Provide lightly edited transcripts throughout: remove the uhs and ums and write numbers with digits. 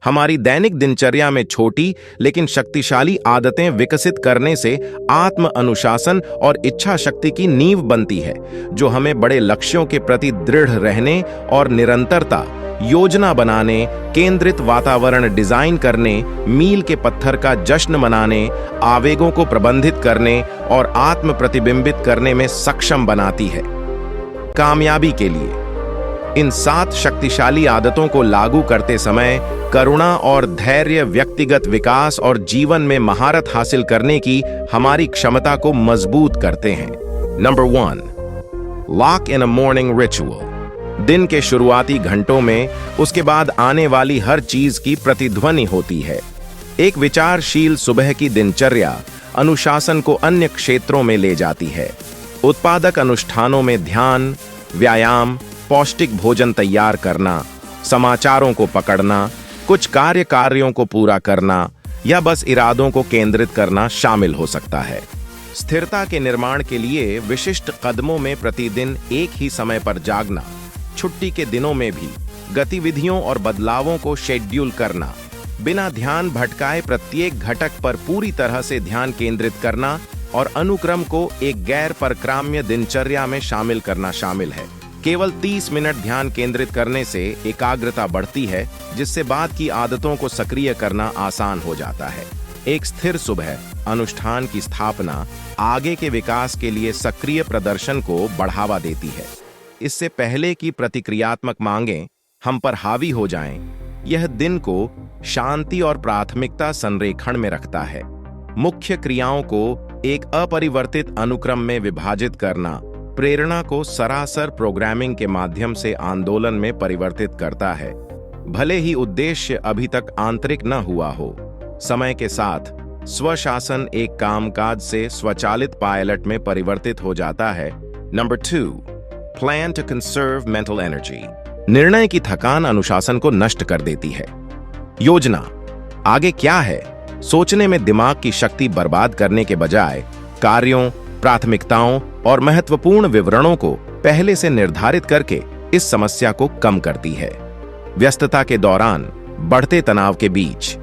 हमारी दैनिक दिनचर्या में छोटी लेकिन शक्तिशाली आदतें विकसित करने से आत्म अनुशासन और इच्छा शक्ति की नींव बनती है, जो हमें बड़े लक्ष्यों के प्रति दृढ़ रहने और निरंतरता, योजना बनाने, केंद्रित वातावरण डिजाइन करने, मील के पत्थर का जश्न मनाने, आवेगों को प्रबंधित करने और आत्म प्रतिबिंबित करने में सक्षम बनाती है। कामयाबी के लिए इन 7 शक्तिशाली आदतों को लागू करते समय करुणा और धैर्य व्यक्तिगत विकास और जीवन में महारत हासिल करने की हमारी क्षमता को मजबूत करते हैं। Number 1, lock in a morning ritual. दिन के शुरुआती घंटों में उसके बाद आने वाली हर चीज की प्रतिध्वनि होती है। एक विचारशील सुबह की दिनचर्या अनुशासन को अन्य क्षेत्रों में ले जाती है। उत्पादक अनुष्ठानों में ध्यान, व्यायाम, पौष्टिक भोजन तैयार करना, समाचारों को पकड़ना, कुछ कार्यों को पूरा करना या बस इरादों को केंद्रित करना शामिल हो सकता है। स्थिरता के निर्माण के लिए विशिष्ट कदमों में प्रतिदिन एक ही समय पर जागना, छुट्टी के दिनों में भी गतिविधियों और बदलावों को शेड्यूल करना, बिना ध्यान भटकाए प्रत्येक घटक पर पूरी तरह से ध्यान केंद्रित करना और अनुक्रम को एक गैर परक्राम्य दिनचर्या में शामिल करना शामिल है। केवल 30 मिनट ध्यान केंद्रित करने से एकाग्रता बढ़ती है, जिससे बाद की आदतों को सक्रिय करना आसान हो जाता है। एक स्थिर सुबह अनुष्ठान की स्थापना आगे के विकास के लिए सक्रिय प्रदर्शन को बढ़ावा देती है। इससे पहले की प्रतिक्रियात्मक मांगें हम पर हावी हो जाएं, यह दिन को शांति और प्राथमिकता संरेखण में रखता है। मुख्य क्रियाओं को एक अपरिवर्तित अनुक्रम में विभाजित करना प्रेरणा को सरासर प्रोग्रामिंग के माध्यम से आंदोलन में परिवर्तित करता है। भले ही उद्देश्य अभी तक आंतरिक न हुआ हो, समय के साथ स्वशासन एक कामकाज से स्वचालित पायलट में परिवर्तित हो जाता है। Number 2, plan to conserve mental energy. निर्णय की थकान अनुशासन को नष्ट कर देती है। योजना, आगे क्या है, सोचने में दिमाग की शक्ति बर्बाद करने के बजाय कार्यों, प्राथमिकताओं और महत्वपूर्ण विवरणों को पहले से निर्धारित करके इस समस्या को कम करती है। व्यस्तता के दौरान बढ़ते तनाव के बीच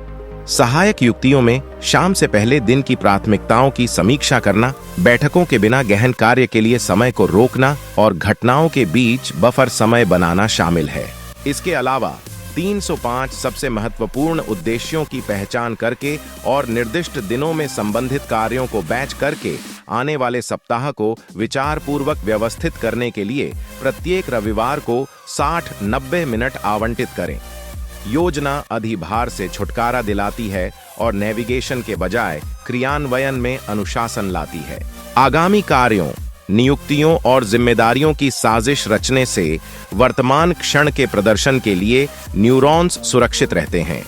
सहायक युक्तियों में शाम से पहले दिन की प्राथमिकताओं की समीक्षा करना, बैठकों के बिना गहन कार्य के लिए समय को रोकना और घटनाओं के बीच बफर समय बनाना शामिल है। इसके अलावा 305 सबसे महत्वपूर्ण उद्देश्यों की पहचान करके और निर्दिष्ट दिनों में संबंधित कार्यों को बैच करके आने वाले सप्ताह को विचारपूर्वक व्यवस्थित करने के लिए प्रत्येक रविवार को 60-90 मिनट आवंटित करें। योजना अधिभार से छुटकारा दिलाती है और नेविगेशन के बजाय क्रियान्वयन में अनुशासन लाती है। आगामी कार्यों, नियुक्तियों और जिम्मेदारियों की साजिश रचने से वर्तमान क्षण के प्रदर्शन के लिए न्यूरॉन्स सुरक्षित रहते हैं।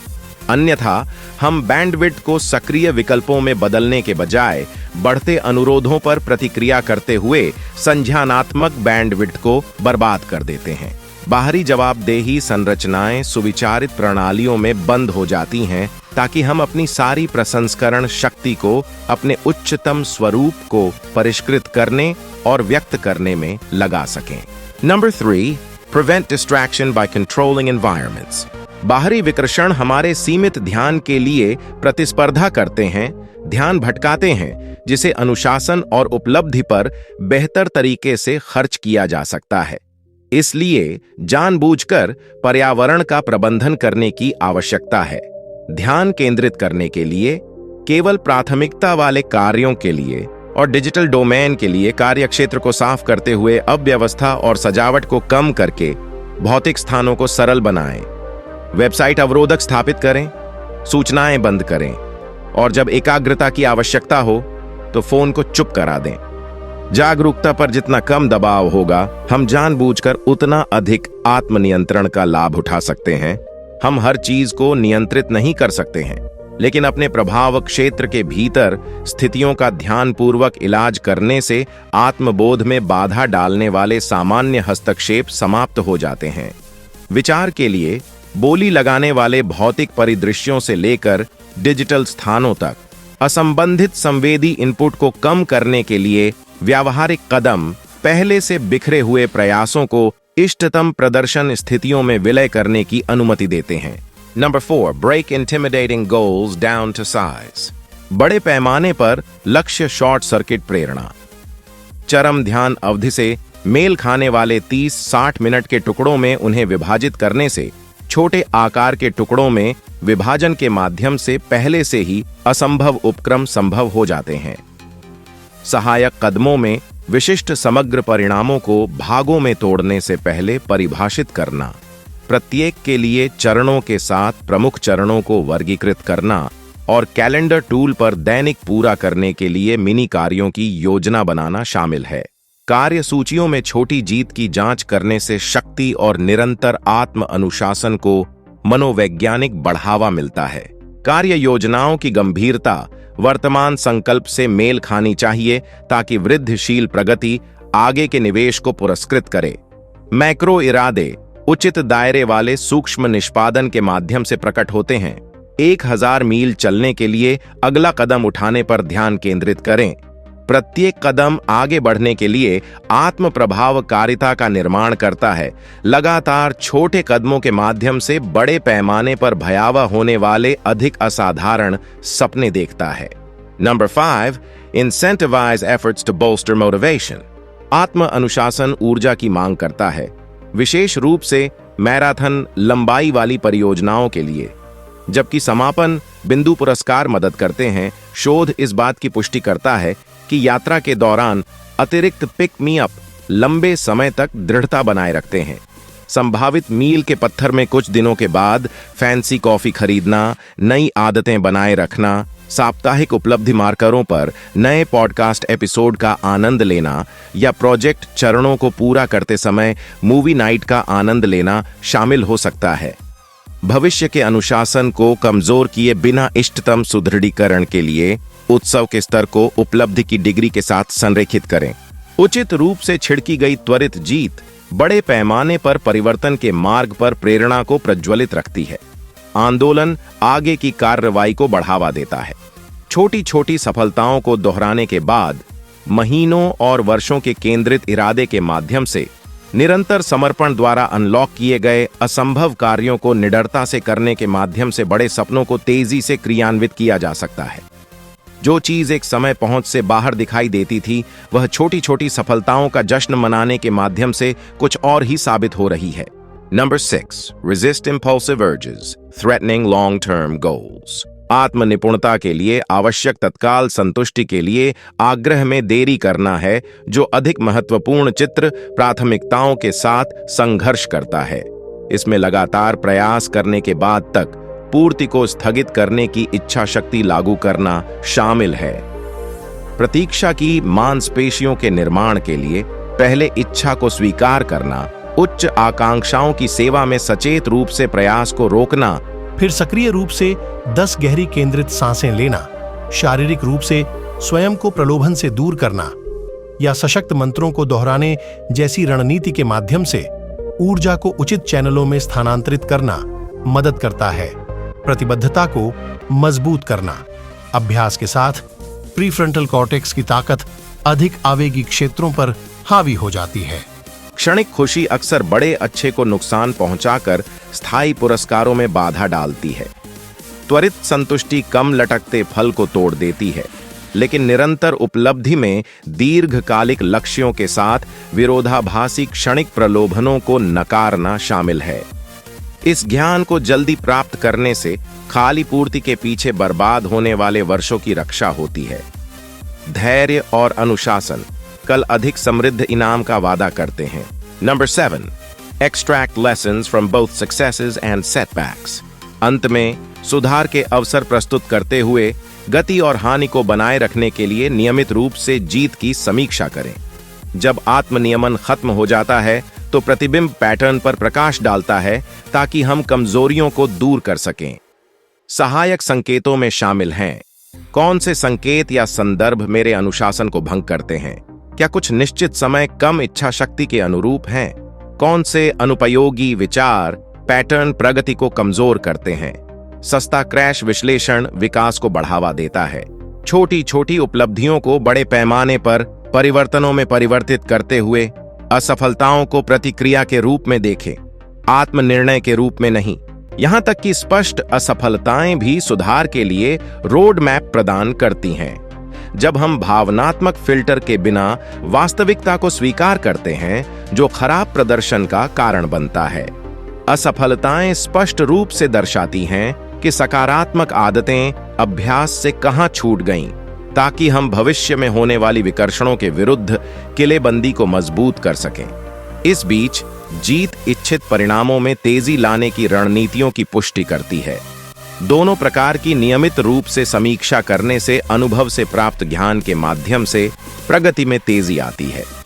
अन्यथा हम बैंडविड्थ को सक्रिय विकल्पों में बदलने के बजाय बढ़ते अनुरोधों पर प्रतिक्रिया करते हुए संज्ञानात्मक बैंडविड्थ को बर्बाद कर देते हैं। बाहरी जवाबदेही संरचनाएं सुविचारित प्रणालियों में बंद हो जाती हैं, ताकि हम अपनी सारी प्रसंस्करण शक्ति को अपने उच्चतम स्वरूप को परिष्कृत करने और व्यक्त करने में लगा सकें। Number 3, prevent distraction by controlling environments. बाहरी विकर्षण हमारे सीमित ध्यान के लिए प्रतिस्पर्धा करते हैं, ध्यान भटकाते हैं, जिसे अनुशासन और उपलब्धि पर बेहतर तरीके से खर्च किया जा सकता है। इसलिए जानबूझकर पर्यावरण का प्रबंधन करने की आवश्यकता है। ध्यान केंद्रित करने के लिए केवल प्राथमिकता वाले कार्यों के लिए और डिजिटल डोमेन के लिए कार्यक्षेत्र को साफ करते हुए अव्यवस्था और सजावट को कम करके भौतिक स्थानों को सरल बनाएं। वेबसाइट अवरोधक स्थापित करें, सूचनाएं बंद करें और जब एकाग्रता की आवश्यकता हो तो फोन को चुप करा दें। जागरूकता पर जितना कम दबाव होगा, हम जानबूझकर उतना अधिक आत्मनियंत्रण का लाभ उठा सकते हैं। हम हर चीज को नियंत्रित नहीं कर सकते हैं, लेकिन अपने प्रभाव क्षेत्र के भीतर स्थितियों का ध्यानपूर्वक इलाज करने से आत्मबोध में बाधा डालने वाले सामान्य हस्तक्षेप समाप्त हो जाते हैं। विचार के लिए बोली लगाने वाले भौतिक परिदृश्यों से लेकर डिजिटल स्थानों तक असंबंधित संवेदी इनपुट को कम करने के लिए व्यावहारिक कदम पहले से बिखरे हुए प्रयासों को इष्टतम प्रदर्शन स्थितियों में विलय करने की अनुमति देते हैं। Number 4, break intimidating goals down to size. बड़े पैमाने पर लक्ष्य शॉर्ट सर्किट प्रेरणा। चरम ध्यान अवधि से मेल खाने वाले 30-60 मिनट के टुकड़ों में उन्हें विभाजित करने से छोटे आकार के टुकड़ों में विभाजन के माध्यम से पहले से ही असंभव उपक्रम संभव हो जाते हैं। सहायक कदमों में विशिष्ट समग्र परिणामों को भागों में तोड़ने से पहले परिभाषित करना, प्रत्येक के लिए चरणों के साथ प्रमुख चरणों को वर्गीकृत करना और कैलेंडर टूल पर दैनिक पूरा करने के लिए मिनी कार्यों की योजना बनाना शामिल है। कार्य सूचियों में छोटी जीत की जांच करने से शक्ति और निरंतर आत्म अनुशासन को मनोवैज्ञानिक बढ़ावा मिलता है। कार्य योजनाओं की गंभीरता वर्तमान संकल्प से मेल खानी चाहिए ताकि वृद्धिशील प्रगति आगे के निवेश को पुरस्कृत करे। मैक्रो इरादे उचित दायरे वाले सूक्ष्म निष्पादन के माध्यम से प्रकट होते हैं। 1000 मील चलने के लिए अगला कदम उठाने पर ध्यान केंद्रित करें। प्रत्येक कदम आगे बढ़ने के लिए आत्म प्रभावकारिता का निर्माण करता है। लगातार छोटे कदमों के माध्यम से बड़े पैमाने पर भयावह होने वाले अधिक असाधारण सपने देखता है। Number 5, incentivize efforts to bolster motivation. आत्म अनुशासन ऊर्जा की मांग करता है, विशेष रूप से मैराथन लंबाई वाली परियोजनाओं के लिए, जबकि समापन बिंदु पुरस्कार मदद करते हैं। शोध इस बात की पुष्टि करता है कि यात्रा के दौरान अतिरिक्त पिक मी अप लंबे समय तक दृढ़ता बनाए रखते हैं। संभावित मील के पत्थर में कुछ दिनों के बाद फैंसी कॉफी खरीदना, नई आदतें बनाए रखना, साप्ताहिक उपलब्धि मार्करों पर नए पॉडकास्ट एपिसोड का आनंद लेना या प्रोजेक्ट चरणों को पूरा करते समय मूवी नाइट का आनंद लेना शामिल हो सकता है। भविष्य के अनुशासन को कमजोर किए बिना इष्टतम सुदृढ़ीकरण के लिए उत्सव के स्तर को उपलब्धि की डिग्री के साथ संरेखित करें। उचित रूप से छिड़की गई त्वरित जीत बड़े पैमाने पर परिवर्तन के मार्ग पर प्रेरणा को प्रज्वलित रखती है। आंदोलन आगे की कार्रवाई को बढ़ावा देता है। छोटी छोटी सफलताओं को दोहराने के बाद महीनों और वर्षों के केंद्रित इरादे के माध्यम से निरंतर समर्पण द्वारा अनलॉक किए गए असंभव कार्यों को निडरता से करने के माध्यम से बड़े सपनों को तेजी से क्रियान्वित किया जा सकता है। जो चीज एक समय पहुंच से बाहर दिखाई देती थी, वह छोटी छोटी सफलताओं का जश्न मनाने के माध्यम से कुछ और ही साबित हो रही है। Number 6, resist impulsive urges, threatening long-term goals. आत्म निपुणता के लिए आवश्यक तत्काल संतुष्टि के लिए आग्रह में देरी करना है, जो अधिक महत्वपूर्ण चित्र प्राथमिकताओं के साथ संघर्ष करता है। इसमें लगातार प्रयास करने के बाद तक पूर्ति को स्थगित करने की इच्छा शक्ति लागू करना शामिल है। प्रतीक्षा की मांसपेशियों के निर्माण के लिए पहले इच्छा को स्वीकार करना, उच्च आकांक्षाओं की सेवा में सचेत रूप से प्रयास को रोकना, फिर सक्रिय रूप से 10 गहरी केंद्रित सांसें लेना, शारीरिक रूप से स्वयं को प्रलोभन से दूर करना या सशक्त मंत्रों को दोहराने जैसी रणनीति के माध्यम से ऊर्जा को उचित चैनलों में स्थानांतरित करना मदद करता है। प्रतिबद्धता को मजबूत करना। अभ्यास के साथ प्रीफ्रंटल कॉर्टेक्स की ताकत अधिक आवेगी क्षेत्रों पर हावी हो जाती है। क्षणिक खुशी अक्सर बड़े अच्छे को नुकसान पहुंचाकर स्थायी पुरस्कारों में बाधा डालती है। त्वरित संतुष्टि कम लटकते फल को तोड़ देती है, लेकिन निरंतर उपलब्धि में दीर्घकालिक लक्ष्यों के साथ विरोधाभासी क्षणिक प्रलोभनों को नकारना शामिल है। इस ज्ञान को जल्दी प्राप्त करने से खाली पूर्ति के पीछे बर्बाद होने वाले वर्षों की रक्षा होती है। धैर्य और अनुशासन कल अधिक समृद्ध इनाम का वादा करते हैं। Number 7, extract lessons from both successes and setbacks. अंत में सुधार के अवसर प्रस्तुत करते हुए गति और हानि को बनाए रखने के लिए नियमित रूप से जीत की समीक्षा करें। जब आत्मनियमन खत्म हो जाता है तो प्रतिबिंब पैटर्न पर प्रकाश डालता है ताकि हम कमजोरियों को दूर कर सकें। सहायक संकेतों में शामिल हैं। कौन से संकेत या संदर्भ मेरे अनुशासन को भंग करते हैं? क्या कुछ निश्चित समय कम इच्छा शक्ति के अनुरूप हैं? कौन से अनुपयोगी विचार पैटर्न प्रगति को कमजोर करते हैं? सस्ता क्रैश विश्लेषण विकास को बढ़ावा देता है। छोटी छोटी उपलब्धियों को बड़े पैमाने पर परिवर्तनों में परिवर्तित करते हुए असफलताओं को प्रतिक्रिया के रूप में देखें, आत्मनिर्णय के रूप में नहीं। यहां तक कि स्पष्ट असफलताएं भी सुधार के लिए रोड मैप प्रदान करती हैं। जब हम भावनात्मक फिल्टर के बिना वास्तविकता को स्वीकार करते हैं, जो खराब प्रदर्शन का कारण बनता है। असफलताएं स्पष्ट रूप से दर्शाती हैं कि सकारात्मक आदतें अभ्यास से कहां छूट गईं, ताकि हम भविष्य में होने वाली विकर्षणों के विरुद्ध किलेबंदी को मजबूत कर सकें। इस बीच जीत इच्छित परिणामों में तेजी लाने की रणनीतियों की पुष्टि करती है। दोनों प्रकार की नियमित रूप से समीक्षा करने से अनुभव से प्राप्त ज्ञान के माध्यम से प्रगति में तेजी आती है।